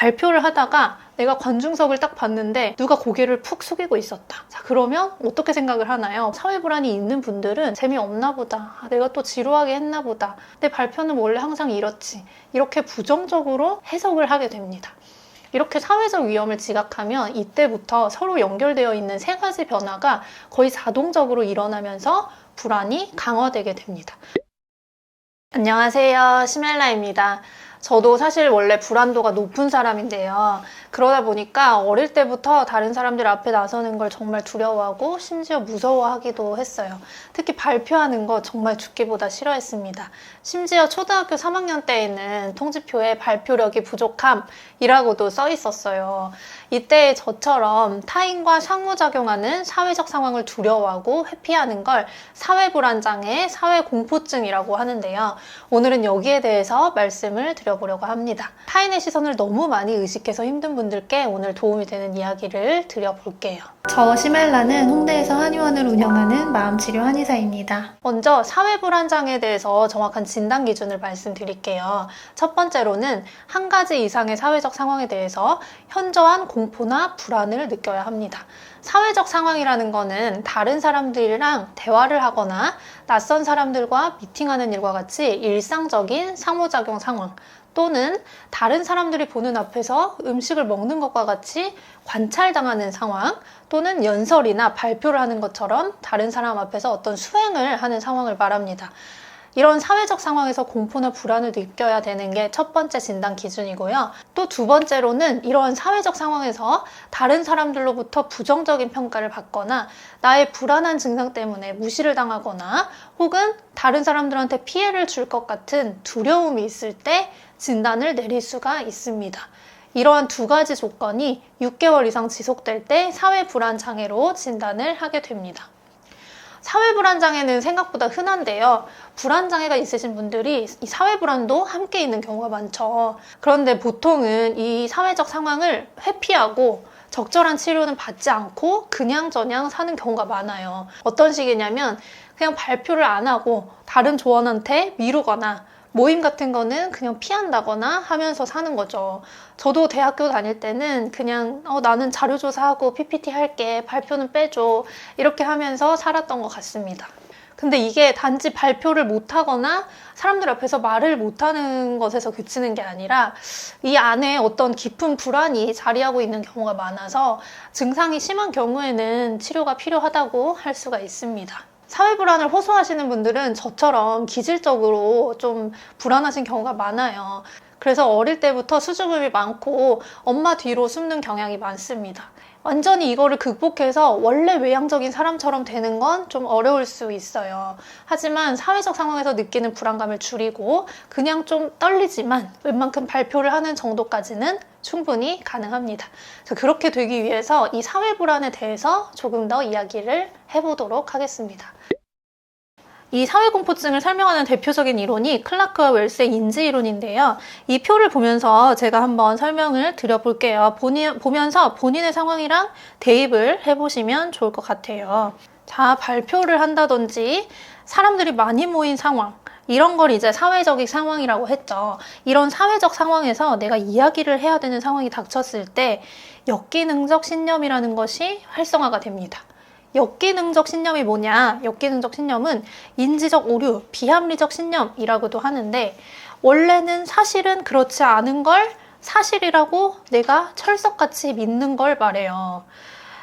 발표를 하다가 내가 관중석을 딱 봤는데 누가 고개를 푹 숙이고 있었다. 자, 그러면 어떻게 생각을 하나요? 사회 불안이 있는 분들은 재미없나 보다. 내가 또 지루하게 했나 보다. 내 발표는 원래 항상 이렇지. 이렇게 부정적으로 해석을 하게 됩니다. 이렇게 사회적 위험을 지각하면 이때부터 서로 연결되어 있는 세 가지 변화가 거의 자동적으로 일어나면서 불안이 강화되게 됩니다. 안녕하세요, 시멜라입니다. 저도 사실 원래 불안도가 높은 사람인데요. 그러다 보니까 어릴 때부터 다른 사람들 앞에 나서는 걸 정말 두려워하고 심지어 무서워하기도 했어요. 특히 발표하는 거 정말 죽기보다 싫어했습니다. 심지어 초등학교 3학년 때에는 통지표에 발표력이 부족함이라고도 써 있었어요. 이때 저처럼 타인과 상호작용하는 사회적 상황을 두려워하고 회피하는 걸 사회불안장애, 사회공포증이라고 하는데요. 오늘은 여기에 대해서 말씀을 드려보려고 합니다. 타인의 시선을 너무 많이 의식해서 힘든 분들께 오늘 도움이 되는 이야기를 드려볼게요. 저 시멜라는 홍대에서 한의원을 운영하는 마음치료 한의사입니다. 먼저 사회불안장애에 대해서 정확한 진단 기준을 말씀드릴게요. 첫 번째로는 한 가지 이상의 사회적 상황에 대해서 현저한 공포나 불안을 느껴야 합니다. 사회적 상황이라는 거는 다른 사람들이랑 대화를 하거나 낯선 사람들과 미팅하는 일과 같이 일상적인 상호작용 상황, 또는 다른 사람들이 보는 앞에서 음식을 먹는 것과 같이 관찰당하는 상황, 또는 연설이나 발표를 하는 것처럼 다른 사람 앞에서 어떤 수행을 하는 상황을 말합니다. 이런 사회적 상황에서 공포나 불안을 느껴야 되는 게 첫 번째 진단 기준이고요. 또 두 번째로는 이러한 사회적 상황에서 다른 사람들로부터 부정적인 평가를 받거나 나의 불안한 증상 때문에 무시를 당하거나 혹은 다른 사람들한테 피해를 줄 것 같은 두려움이 있을 때 진단을 내릴 수가 있습니다. 이러한 두 가지 조건이 6개월 이상 지속될 때 사회불안장애로 진단을 하게 됩니다. 사회불안장애는 생각보다 흔한데요. 불안장애가 있으신 분들이 이 사회불안도 함께 있는 경우가 많죠. 그런데 보통은 이 사회적 상황을 회피하고 적절한 치료는 받지 않고 그냥저냥 사는 경우가 많아요. 어떤 식이냐면 그냥 발표를 안 하고 다른 조원한테 미루거나 모임 같은 거는 그냥 피한다거나 하면서 사는 거죠. 저도 대학교 다닐 때는 그냥 나는 자료조사하고 PPT 할게, 발표는 빼줘, 이렇게 하면서 살았던 것 같습니다. 근데 이게 단지 발표를 못하거나 사람들 앞에서 말을 못하는 것에서 그치는 게 아니라 이 안에 어떤 깊은 불안이 자리하고 있는 경우가 많아서 증상이 심한 경우에는 치료가 필요하다고 할 수가 있습니다. 사회불안을 호소하시는 분들은 저처럼 기질적으로 좀 불안하신 경우가 많아요. 그래서 어릴 때부터 수줍음이 많고 엄마 뒤로 숨는 경향이 많습니다. 완전히 이거를 극복해서 원래 외향적인 사람처럼 되는 건 좀 어려울 수 있어요. 하지만 사회적 상황에서 느끼는 불안감을 줄이고 그냥 좀 떨리지만 웬만큼 발표를 하는 정도까지는 충분히 가능합니다. 그렇게 되기 위해서 이 사회불안에 대해서 조금 더 이야기를 해보도록 하겠습니다. 이 사회공포증을 설명하는 대표적인 이론이 클라크와 웰스의 인지이론인데요. 이 표를 보면서 제가 한번 설명을 드려볼게요. 보면서 본인의 상황이랑 대입을 해보시면 좋을 것 같아요. 자, 발표를 한다든지 사람들이 많이 모인 상황, 이런 걸 이제 사회적인 상황이라고 했죠. 이런 사회적 상황에서 내가 이야기를 해야 되는 상황이 닥쳤을 때 역기능적 신념이라는 것이 활성화가 됩니다. 역기능적 신념이 뭐냐? 역기능적 신념은 인지적 오류, 비합리적 신념이라고도 하는데 원래는 사실은 그렇지 않은 걸 사실이라고 내가 철석같이 믿는 걸 말해요.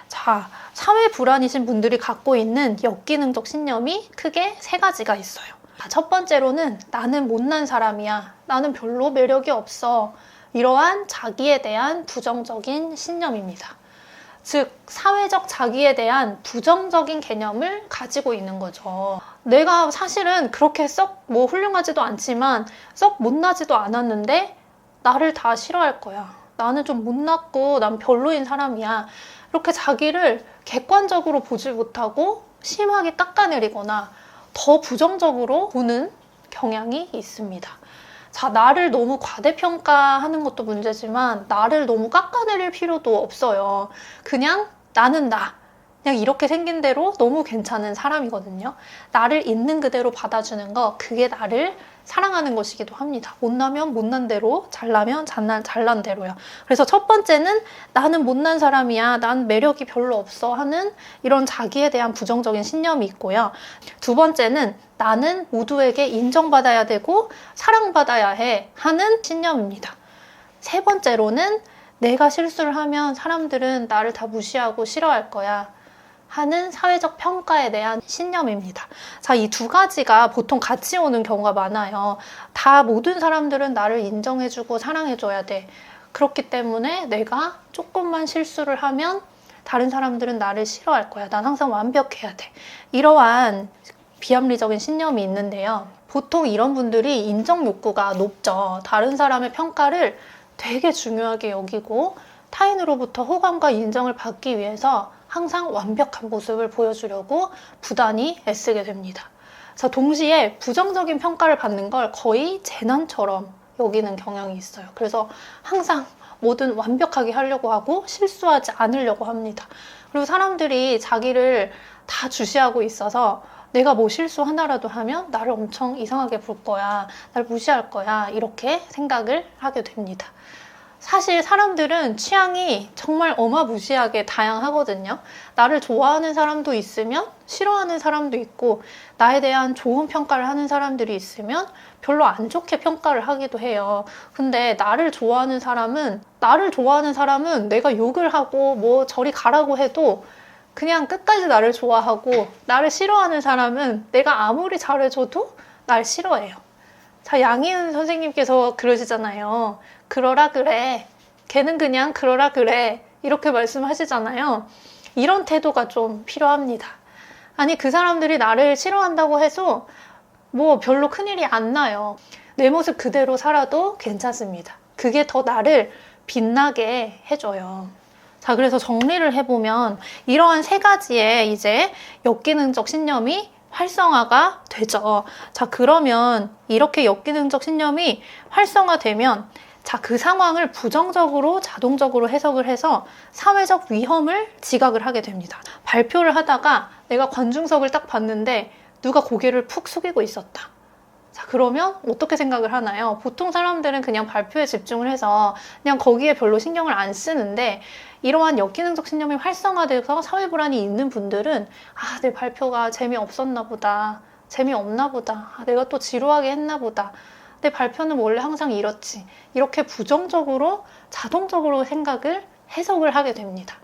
자, 사회 불안이신 분들이 갖고 있는 역기능적 신념이 크게 세 가지가 있어요. 첫 번째로는 나는 못난 사람이야. 나는 별로 매력이 없어. 이러한 자기에 대한 부정적인 신념입니다. 즉, 사회적 자기에 대한 부정적인 개념을 가지고 있는 거죠. 내가 사실은 그렇게 썩 훌륭하지도 않지만 썩 못나지도 않았는데 나를 다 싫어할 거야. 나는 좀 못났고 난 별로인 사람이야. 이렇게 자기를 객관적으로 보지 못하고 심하게 깎아내리거나 더 부정적으로 보는 경향이 있습니다. 자, 나를 너무 과대평가하는 것도 문제지만 나를 너무 깎아내릴 필요도 없어요. 그냥 나는 나. 그냥 이렇게 생긴 대로 너무 괜찮은 사람이거든요. 나를 있는 그대로 받아주는 거, 그게 나를 사랑하는 것이기도 합니다. 못나면 못난 대로, 잘나면 잘난 대로요. 그래서 첫 번째는 나는 못난 사람이야, 난 매력이 별로 없어 하는 이런 자기에 대한 부정적인 신념이 있고요. 두 번째는 나는 모두에게 인정받아야 되고 사랑받아야 해 하는 신념입니다. 세 번째로는 내가 실수를 하면 사람들은 나를 다 무시하고 싫어할 거야 하는 사회적 평가에 대한 신념입니다. 자, 이 두 가지가 보통 같이 오는 경우가 많아요. 다 모든 사람들은 나를 인정해주고 사랑해줘야 돼. 그렇기 때문에 내가 조금만 실수를 하면 다른 사람들은 나를 싫어할 거야. 난 항상 완벽해야 돼. 이러한 비합리적인 신념이 있는데요. 보통 이런 분들이 인정 욕구가 높죠. 다른 사람의 평가를 되게 중요하게 여기고 타인으로부터 호감과 인정을 받기 위해서 항상 완벽한 모습을 보여주려고 부단히 애쓰게 됩니다. 자, 동시에 부정적인 평가를 받는 걸 거의 재난처럼 여기는 경향이 있어요. 그래서 항상 뭐든 완벽하게 하려고 하고 실수하지 않으려고 합니다. 그리고 사람들이 자기를 다 주시하고 있어서 내가 뭐 실수 하나라도 하면 나를 엄청 이상하게 볼 거야, 날 무시할 거야, 이렇게 생각을 하게 됩니다. 사실 사람들은 취향이 정말 어마무시하게 다양하거든요. 나를 좋아하는 사람도 있으면 싫어하는 사람도 있고, 나에 대한 좋은 평가를 하는 사람들이 있으면 별로 안 좋게 평가를 하기도 해요. 근데 나를 좋아하는 사람은 내가 욕을 하고 뭐 저리 가라고 해도 그냥 끝까지 나를 좋아하고, 나를 싫어하는 사람은 내가 아무리 잘해줘도 날 싫어해요. 자, 양희은 선생님께서 그러시잖아요. 그러라 그래. 걔는 그냥 그러라 그래. 이렇게 말씀하시잖아요. 이런 태도가 좀 필요합니다. 아니, 그 사람들이 나를 싫어한다고 해서 뭐 별로 큰일이 안 나요. 내 모습 그대로 살아도 괜찮습니다. 그게 더 나를 빛나게 해줘요. 자, 그래서 정리를 해보면 이러한 세 가지의 이제 역기능적 신념이 활성화가 되죠. 자, 그러면 이렇게 역기능적 신념이 활성화되면 자, 그 상황을 부정적으로 자동적으로 해석을 해서 사회적 위험을 지각을 하게 됩니다. 발표를 하다가 내가 관중석을 딱 봤는데 누가 고개를 푹 숙이고 있었다. 자, 그러면 어떻게 생각을 하나요? 보통 사람들은 그냥 발표에 집중을 해서 그냥 거기에 별로 신경을 안 쓰는데, 이러한 역기능적 신념이 활성화돼서 사회 불안이 있는 분들은 내 발표가 재미없었나 보다, 재미없나 보다, 내가 또 지루하게 했나 보다, 내 발표는 원래 항상 이렇지, 이렇게 부정적으로 자동적으로 해석을 하게 됩니다.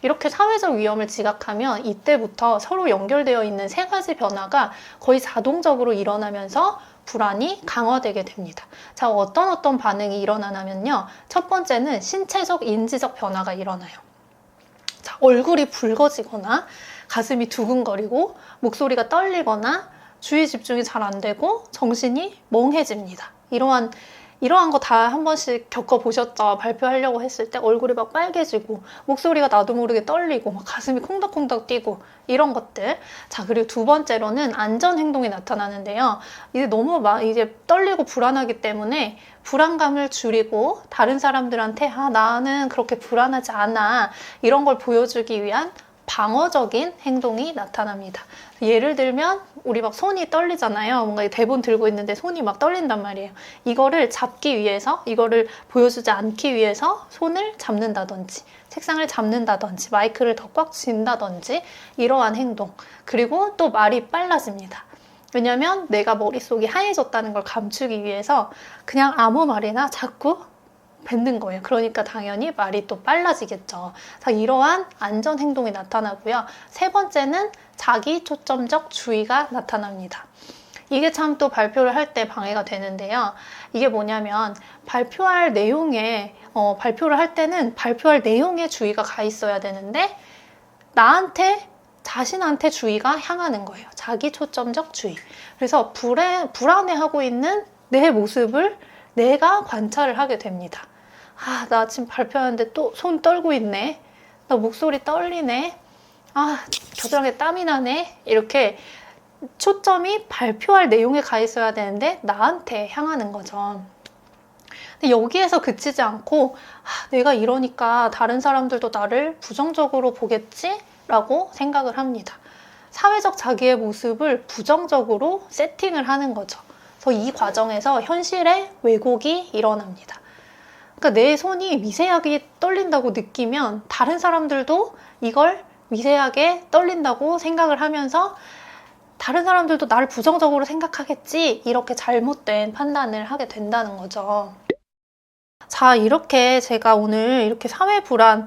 이렇게 사회적 위험을 지각하면 이때부터 서로 연결되어 있는 세 가지 변화가 거의 자동적으로 일어나면서 불안이 강화되게 됩니다. 자, 어떤 반응이 일어나냐면요. 첫 번째는 신체적, 인지적 변화가 일어나요. 자, 얼굴이 붉어지거나 가슴이 두근거리고 목소리가 떨리거나 주의 집중이 잘 안 되고 정신이 멍해집니다. 이러한 거 다 한 번씩 겪어보셨죠? 발표하려고 했을 때 얼굴이 막 빨개지고 목소리가 나도 모르게 떨리고 막 가슴이 콩닥콩닥 뛰고 이런 것들. 자, 그리고 두 번째로는 안전 행동이 나타나는데요. 이제 너무 이제 떨리고 불안하기 때문에 불안감을 줄이고 다른 사람들한테 나는 그렇게 불안하지 않아, 이런 걸 보여주기 위한 방어적인 행동이 나타납니다. 예를 들면 우리 막 손이 떨리잖아요. 뭔가 대본 들고 있는데 손이 막 떨린단 말이에요. 이거를 잡기 위해서, 이거를 보여주지 않기 위해서 손을 잡는다든지 책상을 잡는다든지 마이크를 더 꽉 쥔다든지 이러한 행동. 그리고 또 말이 빨라집니다. 왜냐면 내가 머릿속이 하얘졌다는 걸 감추기 위해서 그냥 아무 말이나 자꾸 뱉는 거예요. 그러니까 당연히 말이 또 빨라지겠죠. 자, 이러한 안전 행동이 나타나고요. 세 번째는 자기 초점적 주의가 나타납니다. 이게 참 또 발표를 할 때 방해가 되는데요. 이게 뭐냐면 발표를 할 때는 발표할 내용에 주의가 가 있어야 되는데 자신한테 주의가 향하는 거예요. 자기 초점적 주의. 그래서 불안해하고 있는 내 모습을 내가 관찰을 하게 됩니다. 나 지금 발표하는데 또 손 떨고 있네. 나 목소리 떨리네. 겨드랑이에 땀이 나네. 이렇게 초점이 발표할 내용에 가 있어야 되는데 나한테 향하는 거죠. 근데 여기에서 그치지 않고 내가 이러니까 다른 사람들도 나를 부정적으로 보겠지? 라고 생각을 합니다. 사회적 자기의 모습을 부정적으로 세팅을 하는 거죠. 그래서 이 과정에서 현실의 왜곡이 일어납니다. 그러니까 내 손이 미세하게 떨린다고 느끼면 다른 사람들도 이걸 미세하게 떨린다고 생각을 하면서 다른 사람들도 나를 부정적으로 생각하겠지, 이렇게 잘못된 판단을 하게 된다는 거죠. 자, 이렇게 제가 오늘 이렇게 사회 불안에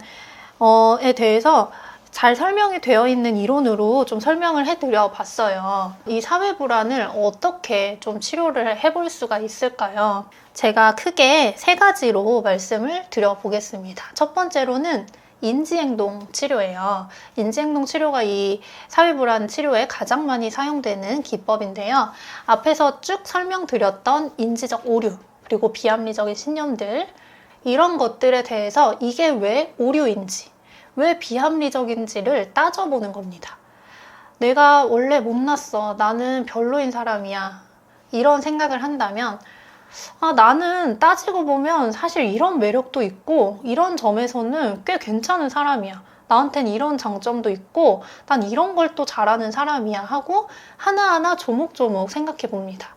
대해서 잘 설명이 되어 있는 이론으로 좀 설명을 해드려 봤어요. 이 사회 불안을 어떻게 좀 치료를 해볼 수가 있을까요? 제가 크게 3가지로 말씀을 드려보겠습니다. 첫 번째로는 인지행동 치료예요. 인지행동 치료가 이 사회불안 치료에 가장 많이 사용되는 기법인데요. 앞에서 쭉 설명드렸던 인지적 오류, 그리고 비합리적인 신념들, 이런 것들에 대해서 이게 왜 오류인지, 왜 비합리적인지를 따져보는 겁니다. 내가 원래 못났어, 나는 별로인 사람이야, 이런 생각을 한다면 나는 따지고 보면 사실 이런 매력도 있고 이런 점에서는 꽤 괜찮은 사람이야. 나한텐 이런 장점도 있고 난 이런 걸 또 잘하는 사람이야 하고 하나하나 조목조목 생각해 봅니다.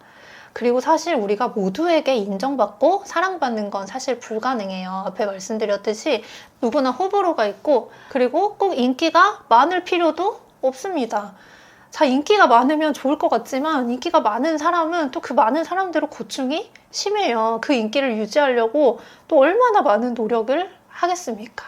그리고 사실 우리가 모두에게 인정받고 사랑받는 건 사실 불가능해요. 앞에 말씀드렸듯이 누구나 호불호가 있고 그리고 꼭 인기가 많을 필요도 없습니다. 자, 인기가 많으면 좋을 것 같지만 인기가 많은 사람은 또 그 많은 사람대로 고충이 심해요. 그 인기를 유지하려고 또 얼마나 많은 노력을 하겠습니까?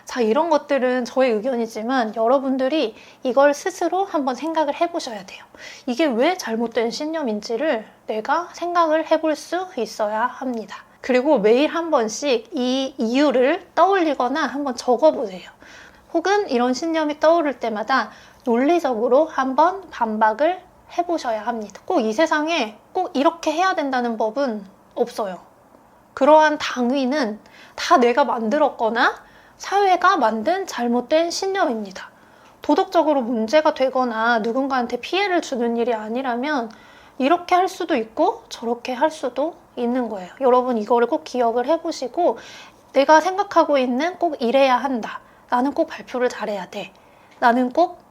자, 이런 것들은 저의 의견이지만 여러분들이 이걸 스스로 한번 생각을 해보셔야 돼요. 이게 왜 잘못된 신념인지를 내가 생각을 해볼 수 있어야 합니다. 그리고 매일 한 번씩 이 이유를 떠올리거나 한번 적어보세요. 혹은 이런 신념이 떠오를 때마다 논리적으로 한번 반박을 해보셔야 합니다. 꼭 이 세상에 꼭 이렇게 해야 된다는 법은 없어요. 그러한 당위는 다 내가 만들었거나 사회가 만든 잘못된 신념입니다. 도덕적으로 문제가 되거나 누군가한테 피해를 주는 일이 아니라면 이렇게 할 수도 있고 저렇게 할 수도 있는 거예요. 여러분 이거를 꼭 기억을 해보시고 내가 생각하고 있는 꼭 이래야 한다. 나는 꼭 발표를 잘해야 돼. 나는 꼭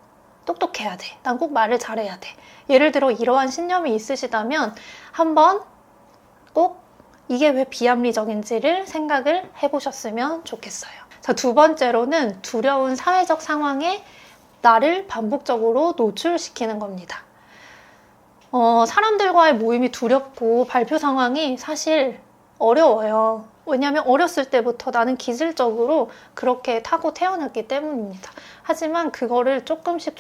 똑똑해야 돼. 난 꼭 말을 잘해야 돼. 예를 들어 이러한 신념이 있으시다면 한번 꼭 이게 왜 비합리적인지를 생각을 해보셨으면 좋겠어요. 자, 2번째로는 두려운 사회적 상황에 나를 반복적으로 노출시키는 겁니다. 사람들과의 모임이 두렵고 발표 상황이 사실 어려워요. 왜냐하면 어렸을 때부터 나는 기질적으로 그렇게 타고 태어났기 때문입니다. 하지만 그거를 조금씩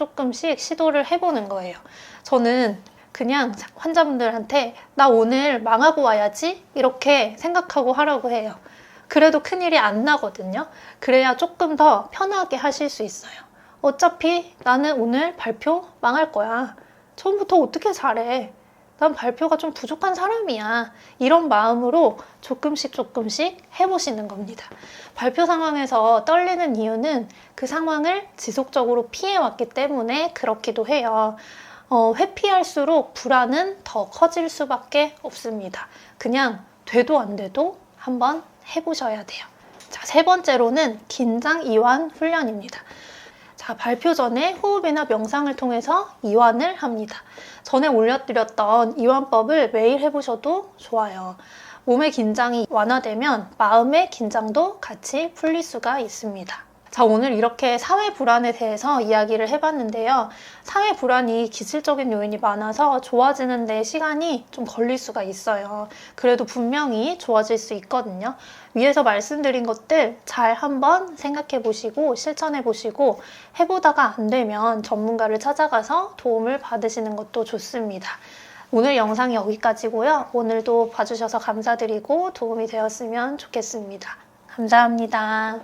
시도를 해보는 거예요. 저는 그냥 환자분들한테 나 오늘 망하고 와야지 이렇게 생각하고 하라고 해요. 그래도 큰일이 안 나거든요. 그래야 조금 더 편하게 하실 수 있어요. 어차피 나는 오늘 발표 망할 거야. 처음부터 어떻게 잘해. 난 발표가 좀 부족한 사람이야. 이런 마음으로 조금씩 해보시는 겁니다. 발표 상황에서 떨리는 이유는 그 상황을 지속적으로 피해왔기 때문에 그렇기도 해요. 회피할수록 불안은 더 커질 수밖에 없습니다. 그냥 돼도 안 돼도 한번 해보셔야 돼요. 자, 3번째로는 긴장 이완 훈련입니다. 자, 발표 전에 호흡이나 명상을 통해서 이완을 합니다. 전에 올려드렸던 이완법을 매일 해보셔도 좋아요. 몸의 긴장이 완화되면 마음의 긴장도 같이 풀릴 수가 있습니다. 자, 오늘 이렇게 사회 불안에 대해서 이야기를 해봤는데요. 사회 불안이 기질적인 요인이 많아서 좋아지는 데 시간이 좀 걸릴 수가 있어요. 그래도 분명히 좋아질 수 있거든요. 위에서 말씀드린 것들 잘 한번 생각해 보시고 실천해 보시고 해보다가 안 되면 전문가를 찾아가서 도움을 받으시는 것도 좋습니다. 오늘 영상이 여기까지고요. 오늘도 봐주셔서 감사드리고 도움이 되었으면 좋겠습니다. 감사합니다.